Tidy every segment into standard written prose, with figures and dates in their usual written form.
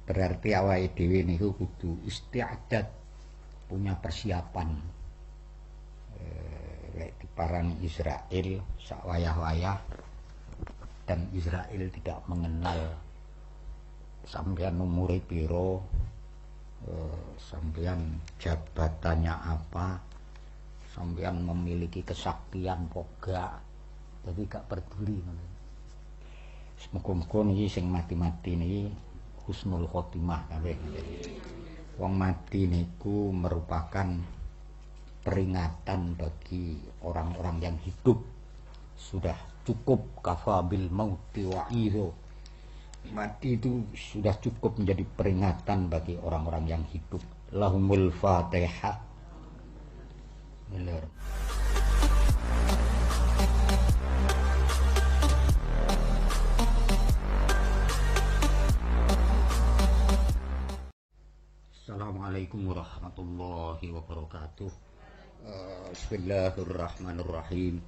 Berarti awake dhewe niku kudu istiadat, punya persiapan. Lek diparani Israel sak wayah-wayah, dan Israel tidak mengenal sampean umure piro, sampean jabatannya apa, sampean memiliki kesaktian poga, jadi gak peduli. Semoga-moga niki sing mati-mati niki husnul khotimah kabeh. Wong mati niku merupakan peringatan bagi orang-orang yang hidup. Sudah cukup kafabil mauti wa'izo. Mati itu sudah cukup menjadi peringatan bagi orang-orang yang hidup. Lahumul Fatihah. Benar. Assalamualaikum warahmatullahi wabarakatuh. Bismillahirrahmanirrahim.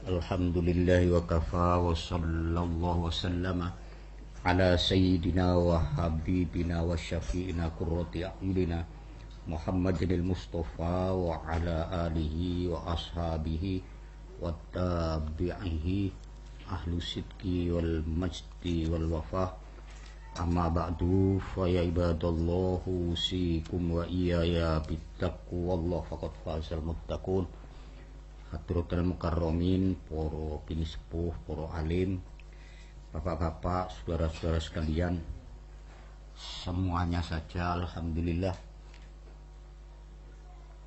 Alhamdulillahi wa kafa wa sallallahu wa sallama ala sayyidina wa habibina wa syafi'ina qurrati a'yunina Muhammadinil Mustafa wa ala alihi wa ashabihi wa tabi'ihi ahlu sidqi wal majdi wal wafah. Amma ba'du fa ya ibadallahu usikum wa iyaya bittaqwallah faqad fazal muttaqun. Hadratul mukarramin, para bini sepuh, para alim, bapak-bapak, saudara-saudara sekalian, semuanya saja alhamdulillah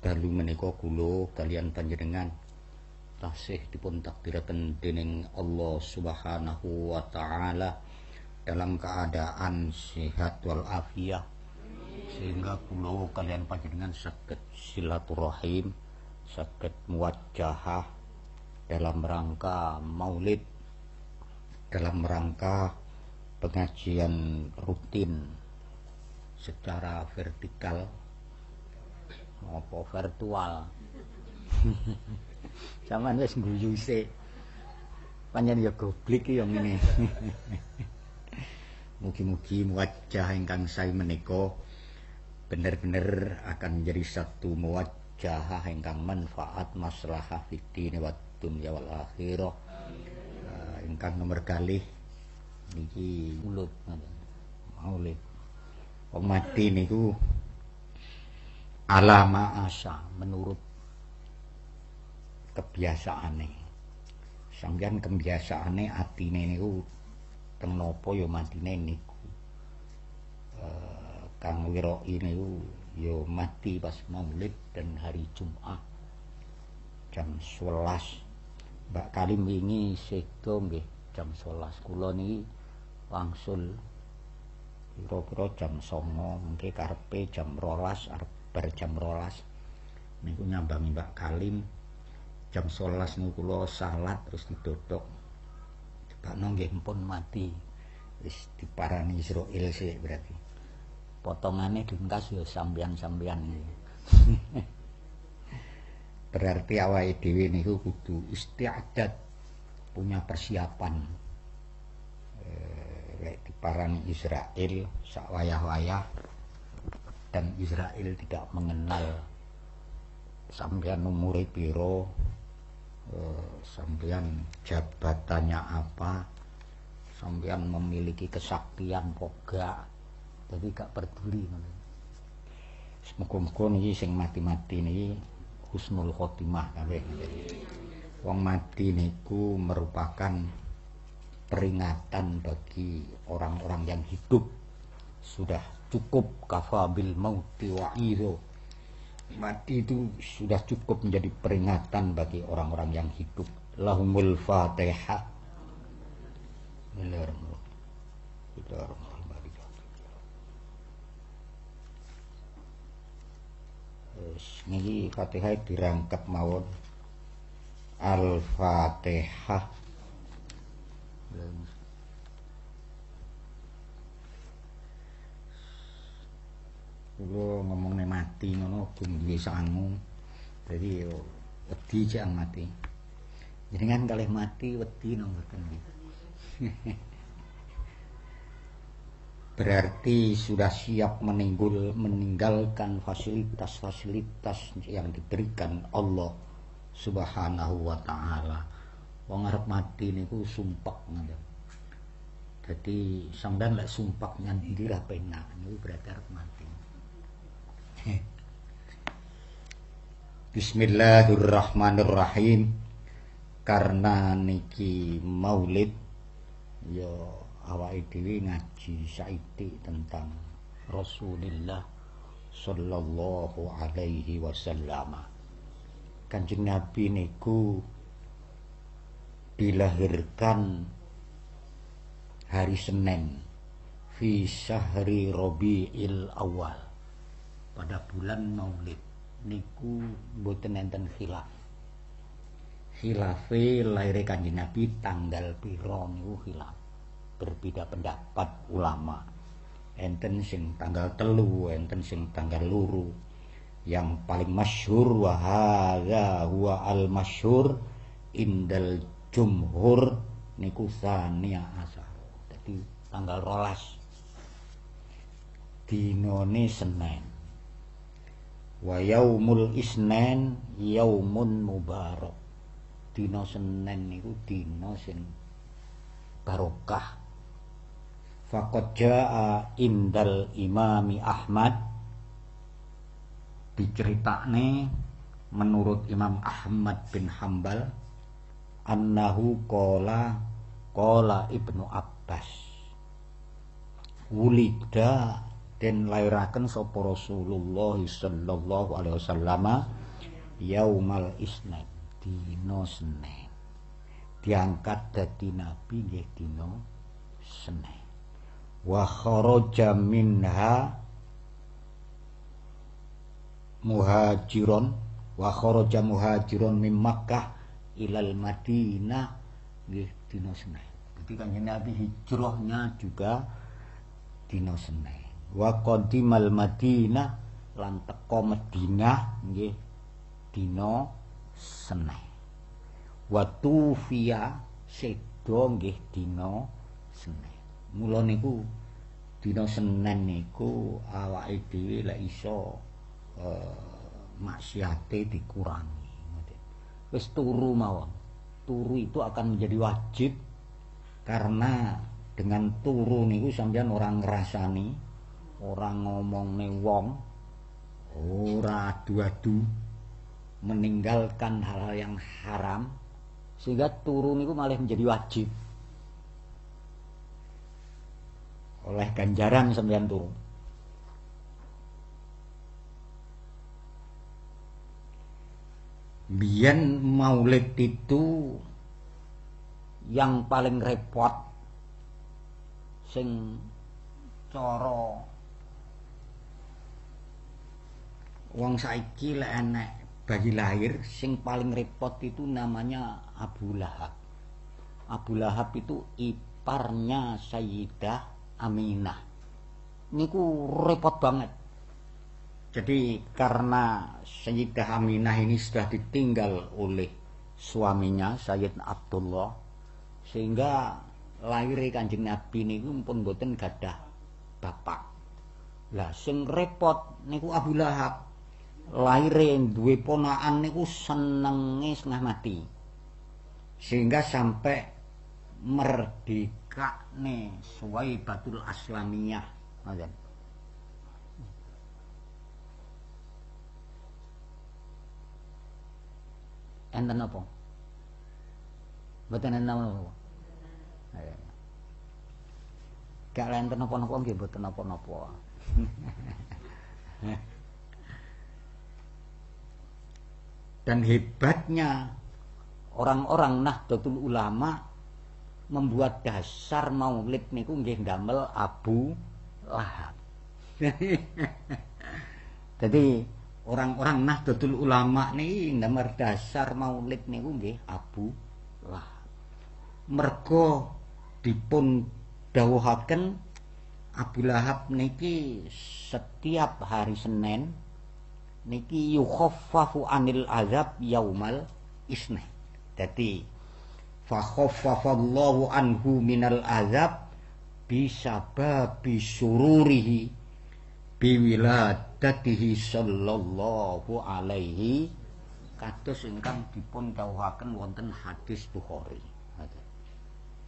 dalu menika kula kalian panjenengan tasih dipun takdiraken dening Allah Subhanahu wa taala dalam keadaan sehat wal afiah, sehingga kula kalian panjenengan saged silaturahim, saged muwajjahah dalam rangka maulid, dalam rangka pengajian rutin secara vertikal maupun virtual. Sampeyan wis guyu sik. Panjenengan ya goblik ya ngene. Mugi-mugi muwajjah ingkang sae menika bener-bener akan menjadi satu muwajjah ingkang manfaat maslahah fid din wa dunya wal akhirah. Ingkang nomor kalih niki maulid. Wong mati niku ala ma'asa, menurut kebiasaane. Sampeyan kebiasaane atine niku teng napa ya matine niku. Kang Wiroi niku ya mati pas maulid dan hari Jumat jam 11. Mbak Kalim wingi sedo nggih jam 11. Kula niki wangsul kira-kira jam 09.00, mengke karepe jam 12, arep bar jam 12. Niku nyambangi Mbak Kalim jam 11 niku kula salat terus didodok. Bakno nggih pun mati. Wis diparani Israil sik berarti. Potongane dingkas ya sampeyan-sampeyan iki. Berarti awake dhewe niku kudu istiadat, punya persiapan. Lek diparani Israel sak wayah-wayah, dan Israel tidak mengenal sampeyan umure piro, sampeyan jabatannya apa, sampeyan memiliki kesaktian poga, jadi gak peduli. Semoga-moga niki sing mati-mati niki husnul khotimah kabeh. Wong mati niku merupakan peringatan bagi orang-orang yang hidup. Sudah cukup kafabil mauti wa'izo. Mati itu sudah cukup menjadi peringatan bagi orang-orang yang hidup. Lahumul Fatihah. Niki Fatihah dirangkep mawon. Al-Fatihah. Kulo ngomongnya mati ngono gung duwe sangu. Jadi yo wedi jangan mati. Jenengan kalih mati wedi nang mboten. berarti sudah siap meninggalkan fasilitas-fasilitas yang diberikan Allah Subhanahu wa taala. Wong arep mati niku sumpek ngoten. Dadi sampean lek sumpek nyandi ra penak niku berarti arep mati. Bismillahirrahmanirrahim. Karena niki Maulid ya awake dhewe ngaji saithik tentang Rasulullah sallallahu alaihi wasallam. Kanjeng Nabi niku dilahirkan hari Senin fi syahri Rabiul Awal, pada bulan Maulid. Niku mboten enten khilaf. Khilafe laire Kanjeng Nabi tanggal pira niku khilaf. Berbeda pendapat ulama. Enten sing tanggal 3, enten sing tanggal 2. Yang paling masyhur wa hadza huwa al masyhur indal jumhur niku tsania asar. Dadi tanggal 12 dinane Senin. Wa yaumul isnin yaumun mubarak. Dina Senin niku dina sing barokah. Faqad jaa indal Imami Ahmad, diceritakne menurut Imam Ahmad bin Hambal annahu qala Ibnu Abbas wulida den lairaken sapa Rasulullah sallallahu alaihi wasallam yaumal isnin, dina Senin. Diangkat dadi nabi nggih dina Senin. Wa kharaja minha muhajiron min Makkah ilal Madinah nggih dina Senin. Jadi Kanjeng Nabi hijrahnya juga dina Senin. Wa qadimal Madinah lan teka Madinah nggih dina Senin. Wa tufiya sedo nggih dina Senin. Mula niku dina Senin niku awake dhewe lek iso maksiate dikurangi. Wis turu mawon. Turu itu akan menjadi wajib karena dengan turu niku sampeyan ora ngrasani, ora ngomongne wong, ora adu-adu, meninggalkan hal-hal yang haram, sehingga turu niku malah menjadi wajib. Oleh ganjaran sampeyan turu. Biyen Maulid itu yang paling repot sing cara wong saiki lek enek bayi lahir sing paling repot itu namanya Abu Lahab. Abu Lahab itu iparnya Sayyidah Aminah. Niku repot banget. Jadi karena Sayyidah Aminah ini sudah ditinggal oleh suaminya Sayyid Abdullah, sehingga lahir Kanjeng Nabi niku pun mboten gadah bapak. Lah sing repot niku Abu Lahab. Lahire duwe ponakan niku senenge setengah mati. Sehingga sampai merdekane Suwaibatul Aslamiyah. Ngoten. Enten apa? Mboten enten apa? Gak enten apa-apa nggih mboten apa-apa. Dan hebatnya orang-orang Nahdlatul Ulama membuat dasar Maulid niku nggih ndamel Abu Lahab. Jadi orang-orang Nahdlatul Ulama niki ndamel dasar Maulid niku nggih Abu Lahab. Mergo dipun dawuhaken Abu Lahab niki setiap hari Senin niki yukhaffafu anil azab yaumal isnin. Dadi fa khaffafallahu anhu minal azab bisababi sururihi biwiladatihi sallallahu alaihi kados ingkang dipun dawuhaken wonten hadis Bukhari.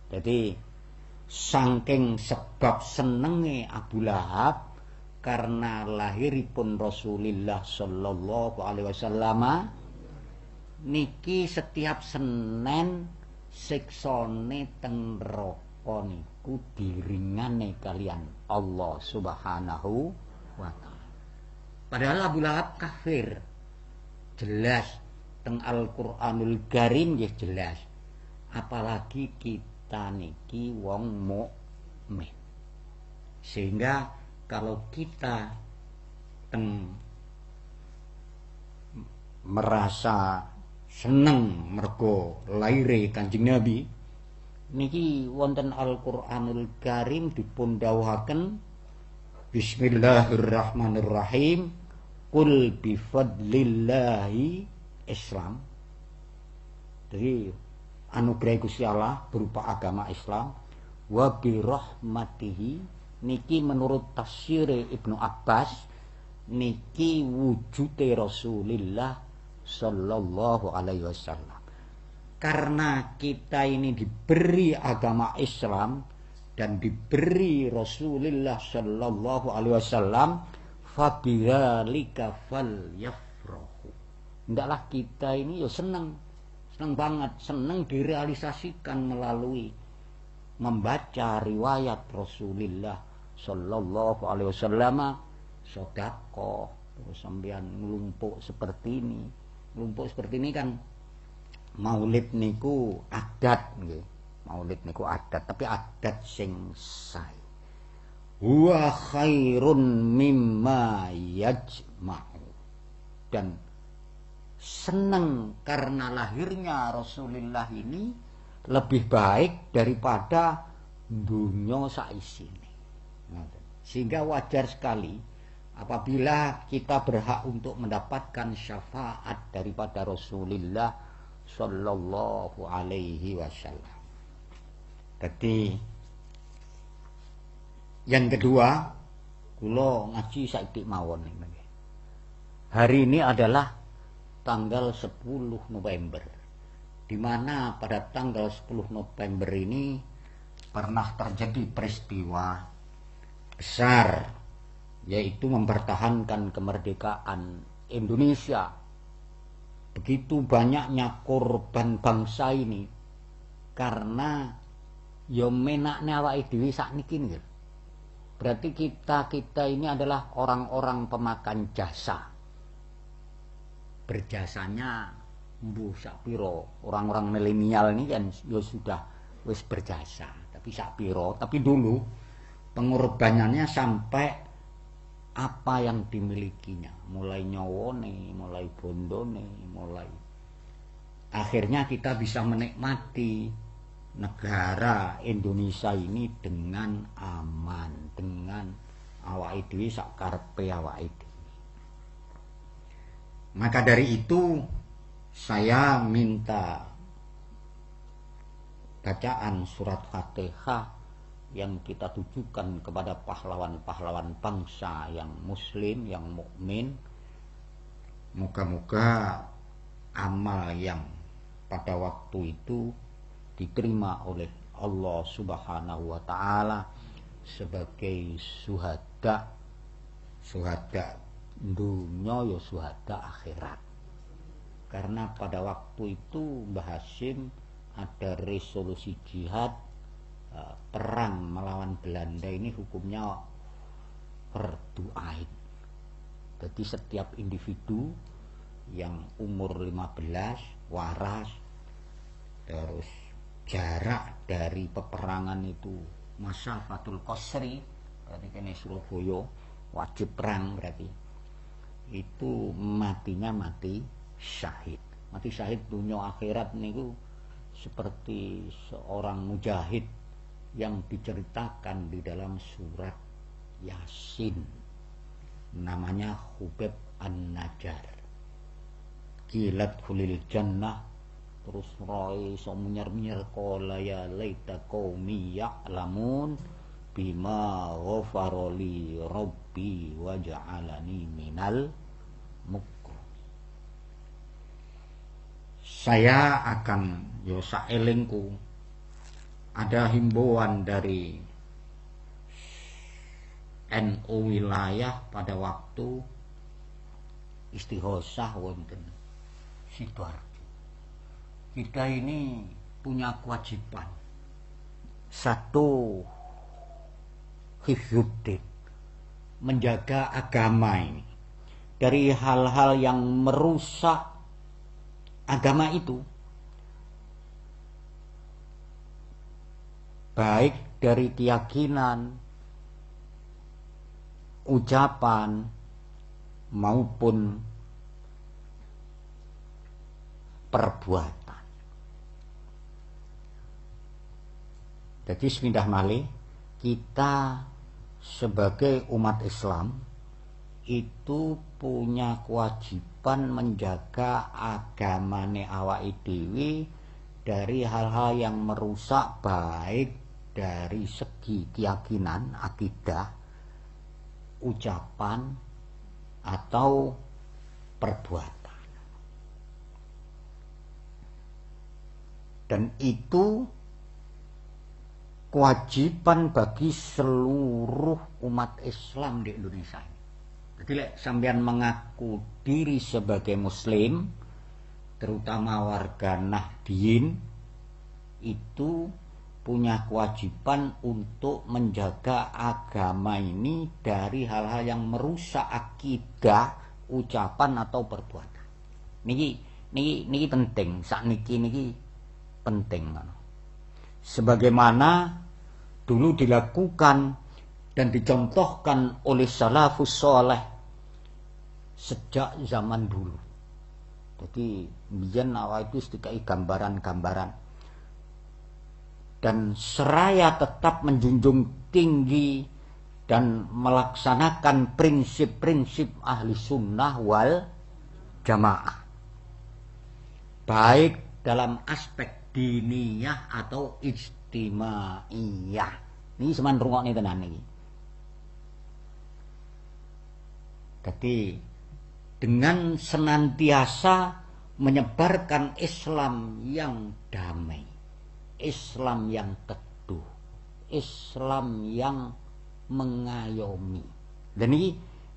Jadi saking sebab senenge Abu Lahab karena lahiripun Rasulullah sallallahu alaihi wasallam niki setiap Senin siksane teng neraka niku diringane kalian Allah Subhanahu wa taala. Padahal Abu Lahab kafir. Jelas teng Al-Qur'anul Karim nggih jelas. Apalagi kita niki wong mukmin. Sehingga kalau kita merasa seneng mergo laire Kanjeng Nabi niki wonten Al-Qur'anul Karim dipun dawuhaken Bismillahirrahmanirrahim qul bifadlillahi Islam. Jadi anugerah Gusti Allah berupa agama Islam wa birahmatihi niki menurut tafsir Ibnu Abbas niki wujude Rasulullah sallallahu alaihi wasallam. Karena kita ini diberi agama Islam dan diberi Rasulullah sallallahu alaihi wasallam, fabidzalika falyafrahu. Hendaklah kita ini ya senang banget, senang direalisasikan melalui membaca riwayat Rasulullah sallallahu alaihi wasallam, sedekah, terus sampean nglumpuk seperti ini. Nglumpuk seperti ini kan maulid niku adat nggih. Maulid niku adat, tapi adat sing sae. Wa khairun mimma yajma'u. Dan senang karena lahirnya Rasulullah ini lebih baik daripada dunya saisine. Sehingga wajar sekali apabila kita berhak untuk mendapatkan syafaat daripada Rasulullah sallallahu alaihi wasallam. Jadi yang kedua, kula ngaji saiki mawon niki. Hari ini adalah tanggal 10 November. Di mana pada tanggal 10 November ini pernah terjadi peristiwa besar, yaitu mempertahankan kemerdekaan Indonesia. Begitu banyaknya korban bangsa ini karena ya menakne awake dhewe sakniki nggih. Berarti kita ini adalah orang-orang pemakan jasa. Berjasanya mbuh sak pira, orang-orang milenial ini kan ya sudah wis berjasa, tapi sak pira, tapi dulu pengorbanannya sampai apa yang dimilikinya, mulai nyawone, mulai bondone, mulai akhirnya kita bisa menikmati negara Indonesia ini dengan aman, dengan awake dhewe sak karepe awake dhewe. Maka dari itu saya minta bacaan surat Fatihah yang kita tujukan kepada pahlawan-pahlawan bangsa yang muslim, yang mukmin. Moga-moga amal yang pada waktu itu diterima oleh Allah Subhanahu wa taala sebagai syuhada dunya ya syuhada akhirat. Karena pada waktu itu Mbah Hasyim ada resolusi jihad, perang melawan Belanda ini hukumnya fardu ain. Jadi setiap individu yang umur 15 waras, terus jarak dari peperangan itu masafatul qasri, berarti kene Surabaya wajib perang, berarti itu matinya mati syahid. Mati syahid dunia akhirat niku seperti seorang mujahid yang diceritakan di dalam surat Yasin, namanya Hubeb An-Najjar. Kilat khulil jannah, terus roy so menyer-menyer qala ya laita qaumi ya'lamun bima ghafaroli rabbi wa ja'alani minal mukrim. Saya akan saelingku ada himbauan dari NU wilayah pada waktu istighosah wonten Sidoarjo. Kita ini punya kewajiban. Satu, hifdzuddin, menjaga agama ini dari hal-hal yang merusak agama itu, baik dari keyakinan, ucapan maupun perbuatan. Jadi sepindah malih, kita sebagai umat Islam itu punya kewajiban menjaga agamane awake dhewe dari hal-hal yang merusak, baik dari segi keyakinan, akidah, ucapan atau perbuatan. Dan itu kewajiban bagi seluruh umat Islam di Indonesia ini. Jadi sampean mengaku diri sebagai muslim, terutama warga Nahdien, itu punya kewajiban untuk menjaga agama ini dari hal-hal yang merusak akidah, ucapan atau perbuatan. Niki penting, sakniki penting. Sebagaimana dulu dilakukan dan dicontohkan oleh salafus soleh sejak zaman dulu. Jadi biyen awal itu sedikit gambaran-gambaran, dan seraya tetap menjunjung tinggi dan melaksanakan prinsip-prinsip ahli sunnah wal jamaah, baik dalam aspek diniyah atau ijtimaiyah. Ini seman rungokne tenan iki. Jadi dengan senantiasa menyebarkan Islam yang damai, Islam yang teduh, Islam yang mengayomi. Dan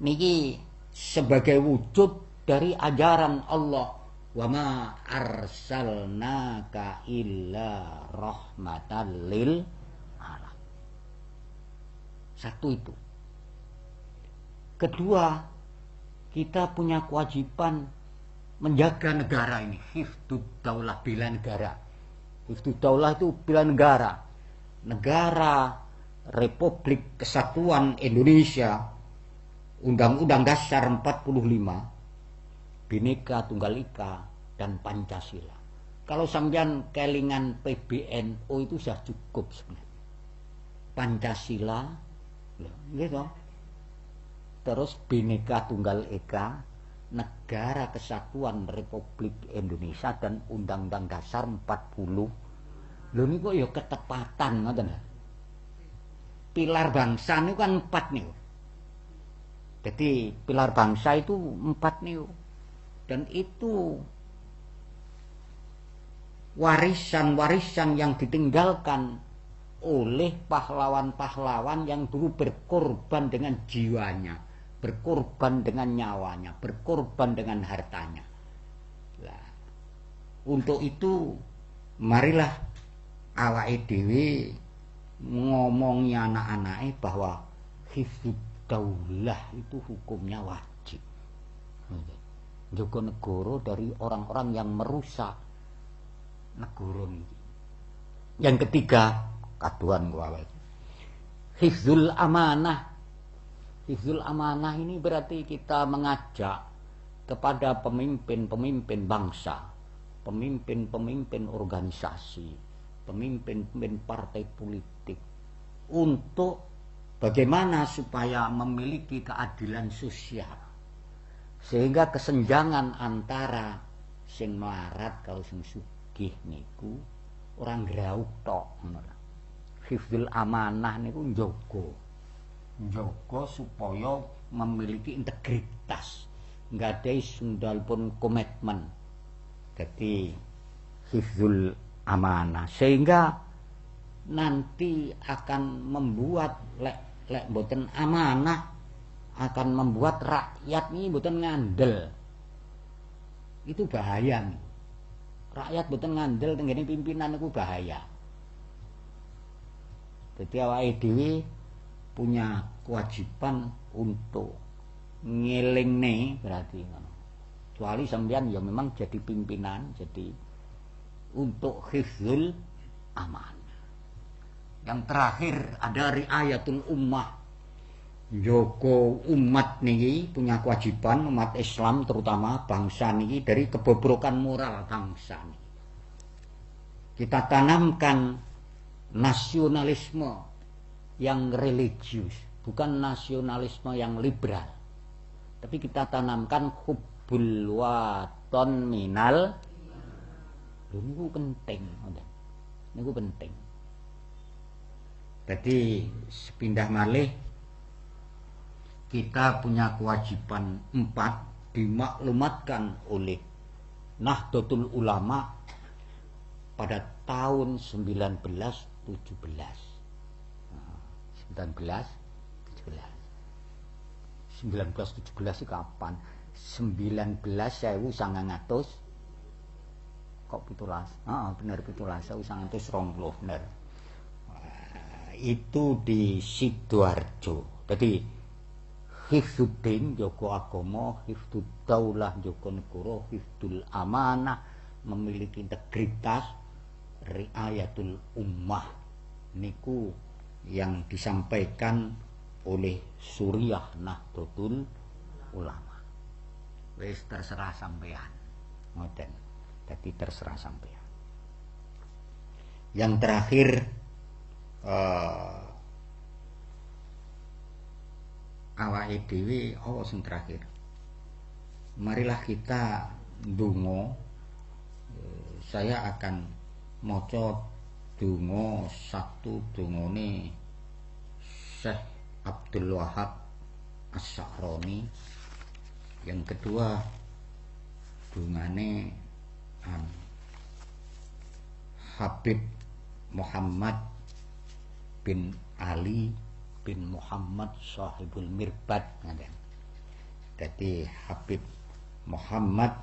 niki sebagai wujud dari ajaran Allah, wa ma arsalnaka illa rahmatan lil alamin. Satu itu. Kedua, kita punya kewajiban menjaga negara ini, hifdzud daulah, bela negara. Hifdzud daulah itu bela negara. Negara Republik Kesatuan Indonesia, Undang-Undang Dasar 45, Bhinneka Tunggal Ika dan Pancasila. Kalau sampean kelingan PBNU itu sudah cukup sebenarnya. Pancasila, gitu. Terus Bhinneka Tunggal Ika, Negara Kesatuan Republik Indonesia dan Undang-Undang Dasar 40. Lho niku ya ketepatan ngoten. Pilar bangsa niku kan 4 niku. Jadi pilar bangsa itu 4 niku. Dan itu warisan-warisan yang ditinggalkan oleh pahlawan-pahlawan yang dulu berkorban dengan jiwanya, berkorban dengan nyawanya, berkorban dengan hartanya. Nah, untuk itu marilah awake dhewe ngomongi anak-anake bahwa hifdzud daulah itu hukumnya wajib. Jaga negara dari orang-orang yang merusak negara ini. Yang ketiga, kaduan gua hifdzul amanah. Hifdzul amanah ini berarti kita mengajak kepada pemimpin-pemimpin bangsa, pemimpin-pemimpin organisasi, pemimpin-pemimpin partai politik untuk bagaimana supaya memiliki keadilan sosial. Sehingga kesenjangan antara sing melarat kalau sing sugih niku orang grauk tok. hifdzul amanah niku njaga supaya memiliki integritas, nggadahi sundalipun komitmen. Jadi hifdzul amanah sehingga nanti akan membuat lek mboten amanah akan membuat rakyat ini mboten ngandel. Itu bahaya nih. Rakyat mboten ngandel tenggene pimpinan itu bahaya. Jadi awake dhewe punya kewajiban untuk ngelingne berarti ngono. Kecuali sampean ya memang jadi pimpinan, jadi untuk hifdzul amanah. Yang terakhir ada riayatul ummah. Joko umat niki punya kewajiban, umat Islam terutama bangsa niki, dari kebobrokan moral bangsa niki. Kita tanamkan nasionalisme yang religius, bukan nasionalisme yang liberal. Tapi kita tanamkan hubbul waton minal. Niku penting, niku penting. Jadi sepindah malih kita punya kewajiban 4 dimaklumatkan oleh Nahdlatul Ulama pada tahun 1917. 1917 itu kapan? 19.900 kok 17? Bener 17.920 bener. Itu di Sidoarjo. Jadi hifdzuddin jaga agama, hifdzud daulah jaga negara, hifdzul amanah memiliki integritas, riayatul ummah niku yang disampaikan oleh Suriah Nahdlatul Ulama. Wis terserah sampean. Ngoten. Jadi terserah sampean. Yang terakhir awake dhewe apa sing terakhir? Marilah kita ndonga. Saya akan maca donga satu dongane Syekh Abdul Wahab As-Sa'roni. Yang kedua dongane Habib Muhammad bin Ali bin Muhammad Sahibul Mirbad. Jadi Habib Muhammad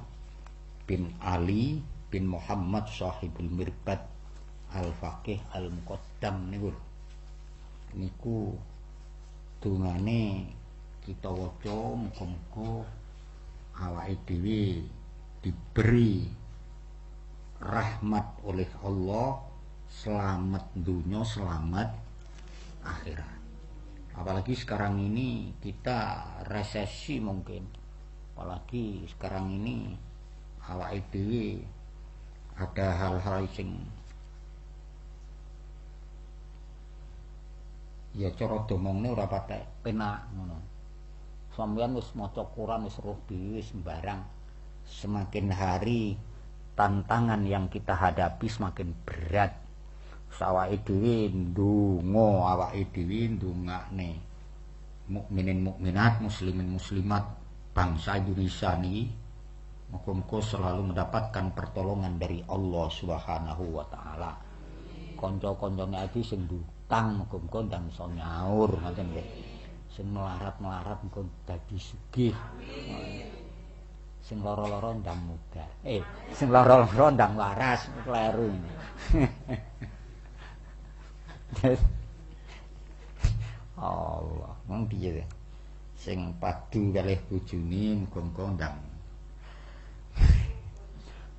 bin Ali bin Muhammad Sahibul Mirbad Al-Faqih Al-Muqaddam niku dungane kita waca, muga-muga awake dhewe diberi rahmat oleh Allah, selamat dunia, selamat akhirat. Apalagi sekarang ini kita resesi mungkin. Apalagi sekarang ini awake dhewe ada hal-hal sing ya cara domongne ora patek penak ngono. Sampeyan wis maca Quran wis roh dhewe sembarang. Semakin hari tantangan yang kita hadapi semakin berat. Awake dhewe ndonga, awake dhewe ndongakne mukminin mukminat, muslimin muslimat bangsa Indonesia niki muga-muga selalu mendapatkan pertolongan dari Allah Subhanahu wa taala. Kanca-kancane iki sing ndutang muga-muga ndang iso nyaur ngoten nggih. Sing melarat-melarat muga dadi sugih. Sing lara-lara ndang muda. Sing lara-lara ndang waras, kleru. Allah, mong piye sing padu kalih bojone muga-muga ndang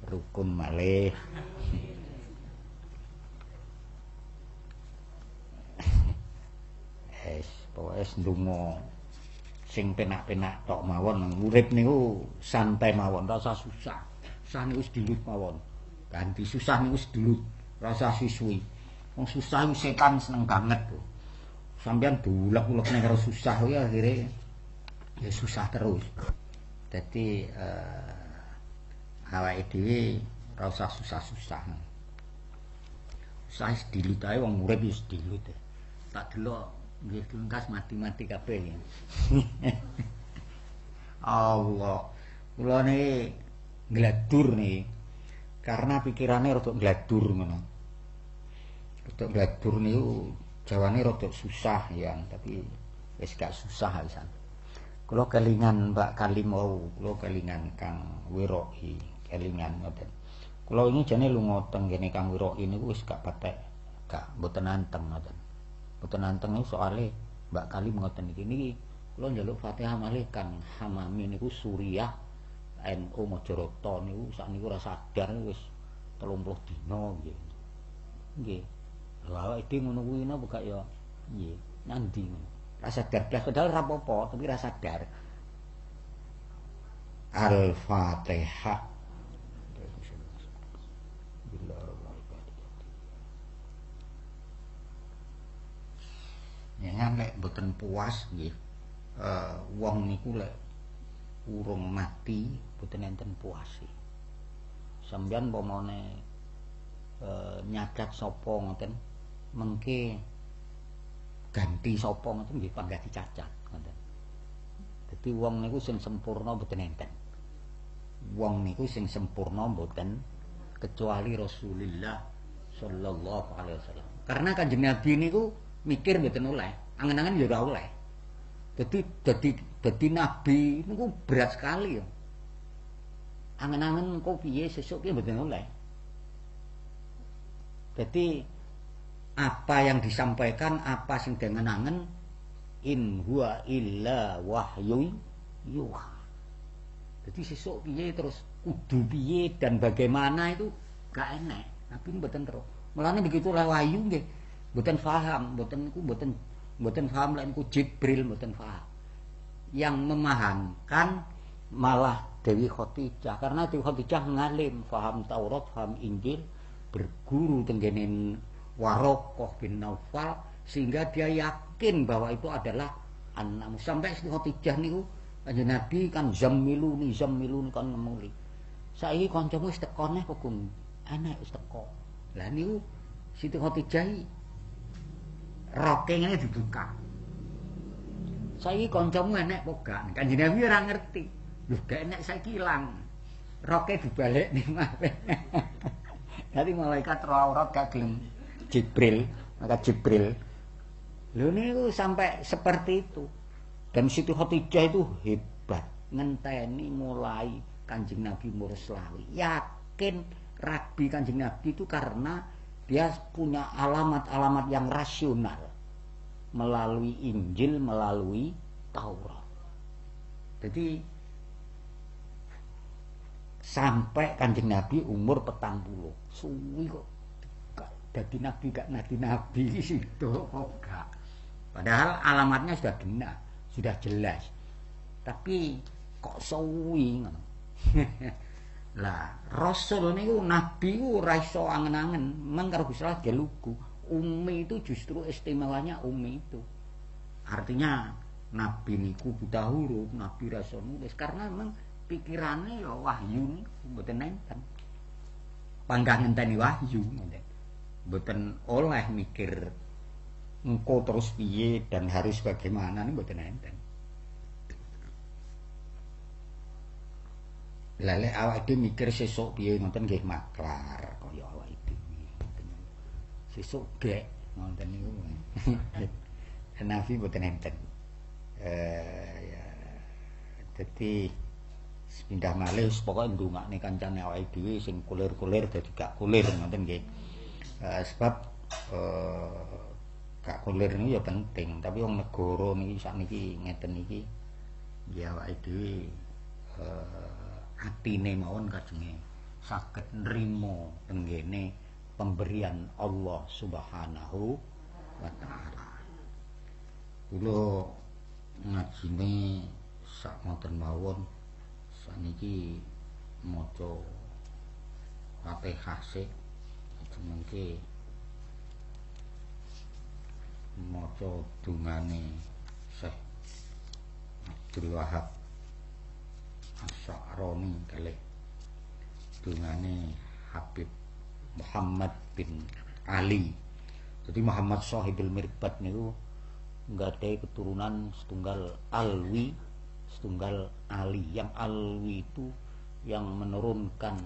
rukun malih. Wis ndonga sing penak-penak tok mawon, urip niku santai mawon, rasa susah. Susah niku wis dilut mawon. Ganti susah niku wis dilut, rasa siswi. Wong susah iku setan seneng banget. Sampeyan bulek-bulekne karo susah kuwi akhire ya susah terus. Dadi awake dhewe ora usah susah-susah. Saya sedilut ae wong urip wis sedilut. Tak delok nggih lengkas mati-mati kabeh. Allah. Kula niki ngladur nih. Karena pikirannya rada ngladur ngono. Rada ngladur niku jawane rada susah ya, tapi wis gak susah pisan. Kula kelingan Mbak Kalim wau, kula kelingan Kang Wiroi, kelingan ngoten. Kula ini jane lunga teng kene Kang Wiroi niku wis gak patek, gak mboten anteng ngoten. Mboten anteng niku soalé Mbak Kalim ngoten niki kula njaluk Fatihah malih Kang Hamami niku Suriah NU Majarata niku sakniku ora sadar wis 30 dina nggih. Nggih. Lha awake dhewe ngono kuwi napa gak ya nggih, nandi ngono. Ra sadar blas padahal ora apa-apa, tapi ra sadar. Al-Fatihah. Ya lek mboten puas nggih. Wong niku lek urung mati mboten enten puase. Sampeyan pomone nyacat sapa ngoten mengke ganti sapa ngoten nggih panggah dicacat ngoten. Dadi wong niku sing sempurna mboten enten. Wong niku sing sempurna mboten kecuali Rasulullah sallallahu alaihi wasallam. Karena Kanjeng Nabi niku mikir mboten oleh, angen-angen ya ora oleh. Dadi nabi niku berat sekali ya. Angen-angen engko piye sesuk piye mboten oleh. Jadi apa yang disampaikan, apa sing dengen-angen in huwa illa wahyu yuha. Jadi sesuk piye terus kudu piye dan bagaimana itu gak enek. Nabi mboten terus. Mulane begitu lah wahyu nggih mboten paham, mboten paham lek niku Jibril mboten paham. Yang memahamkan malah Dewi Khadijah karena Dewi Khadijah ngalim, paham Taurat, paham Injil, berguru tenggene Waraqah bin Naufal sehingga dia yakin bahwa itu adalah anak. Sampai Siti Khadijah niku Kanjeng Nabi kan zammiluni kan ngemuli. Saiki kancamu wis teko neh kok enek wis teko. Lah niku Siti Khadijah roke ngene dibuka. Saiki kancamu enek apa gak? Kanjeng Nabi ora ngerti. Lho gak enek saiki ilang. Roke dibalekne malah. Dadi malaikat roh aurat gak gelem Jibril, maka Jibril. Lho niku sampai seperti itu. Dan Siti Khadijah itu hebat, ngenteni mulai Kanjeng Nabi umur selawi. Yakin rabi Kanjeng Nabi itu karena dia punya alamat-alamat yang rasional melalui Injil, melalui Taurat. Jadi sampai Kanjeng Nabi umur 40. Suwi kok dadi nabi gak nabi situ kok gak. Padahal alamatnya sudah benar, sudah jelas. Tapi kok suwi ngono. Lah, Rasul niku nabi ku ora iso angen-angen, meng karo Gusti Allah lugu. Umi itu justru istimewanya umi itu. Artinya nabi niku buta huruf, nabi rasul nulis karena memang pikirannya ya wahyu niku mboten nenten. Panggah ngenteni wahyu ngoten. Mboten oleh mikir engko terus piye dan harus bagaimana niku mboten nenten. Lah lek awake dhewe mikir sesuk piye ngoten nggih maklar kaya awake dhewe. Sesuk gek ngoten niku. Nabi mboten enten. Ya dadi pindah malih pokoke ndongakne kancane awake dhewe sing kulir-kulir dadi gak kulir ngoten nggih. Sebab gak kulir niku ya penting, tapi wong negara niki sakniki ngeten iki ya awake dhewe atine mawon kajenge saged nrimo tenggene pemberian Allah Subhanahu wa taala. Kula ngajine sak ngoten mawon saniki maca Fatihah sik mengke maca dungane Syekh Abdul Wahab Asy'arani kalih dungane Habib Muhammad bin Ali. Jadi Muhammad Shahibul Mirbad niku nggadahi keturunan setunggal Alwi, setunggal Ali. Yang Alwi itu yang menurunkan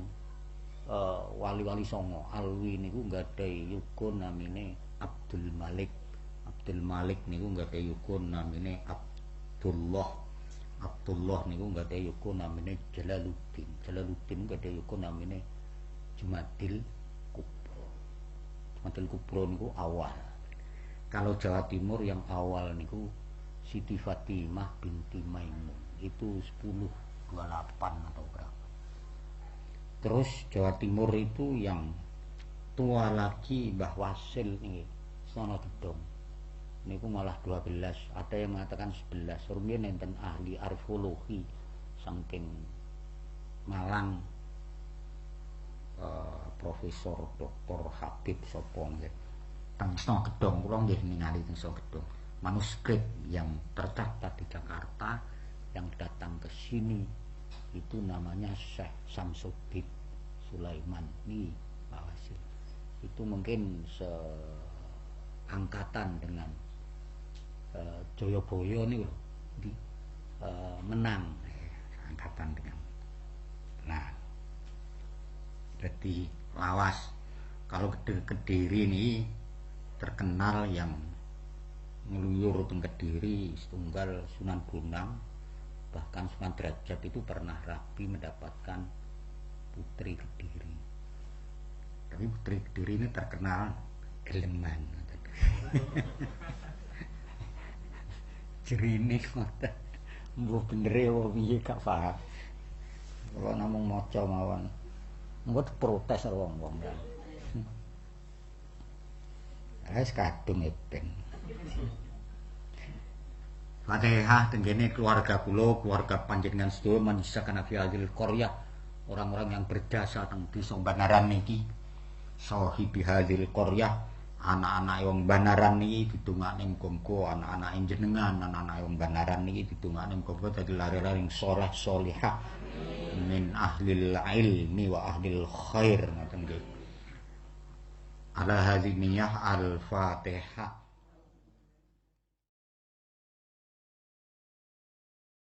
wali-wali songo. Alwi niku nggadahi yuga namine Abdul Malik. Abdul Malik niku nggadahi yuga namine Abdullah. Abdullah niku nggadahi yuga namine Jalaluddin. Jalaluddin nggadahi yuga namine Jumadil Kubro. Jumadil Kubro niku awal. Kalau Jawa Timur yang awal niku Siti Fatimah binti Maimun. Itu 1028 atau berapa. Terus Jawa Timur itu yang tua lagi Mbah Wasil nih, Sono Gedong. Niku malah 12. Ada yang mengatakan 11. Rumiyin enten ahli arkeologi saking Malang, Profesor Dr. Habib sapa nggih. Teng Sono Gedong kula nggih ningali teng Sono Gedong. Manuskrip yang tercatat di Jakarta yang datang ke sini itu namanya Syekh Samsuddin Sulaiman nih Pak Wasil. Itu mungkin seangkatan dengan Joyoboyo nih loh, menang angkatan dengan. Nah, jadi lawas kalau Kediri ini terkenal yang ngeluyur teng Kediri setunggal Sunan Bonang. Bahkan Sunan Derajat itu pernah rapi mendapatkan putri Kediri. Tapi putri Kediri ini terkenal geleman. Jerine ngoten. Mbok bener wae piye gak paham. Kula namung maca mawon. Mbok protes wong-wong kan. Wis kadung ebeng. Fatihah tenggene keluarga kula, keluarga panjenengan sedaya manisakan fi hadil qaryah, orang-orang yang berjasa teng desa Banaran niki. Sahibi hadil qaryah, anak-anak wong Banaran niki didongakne muga-muga anak-anak jenengan, anak-anak wong Banaran niki didongakne muga-muga dadi lare-lare saleh salihah min ahlil ilmi wa ahlil khair ngoten nggih. Ala hadhihi niyah al-Fatihah.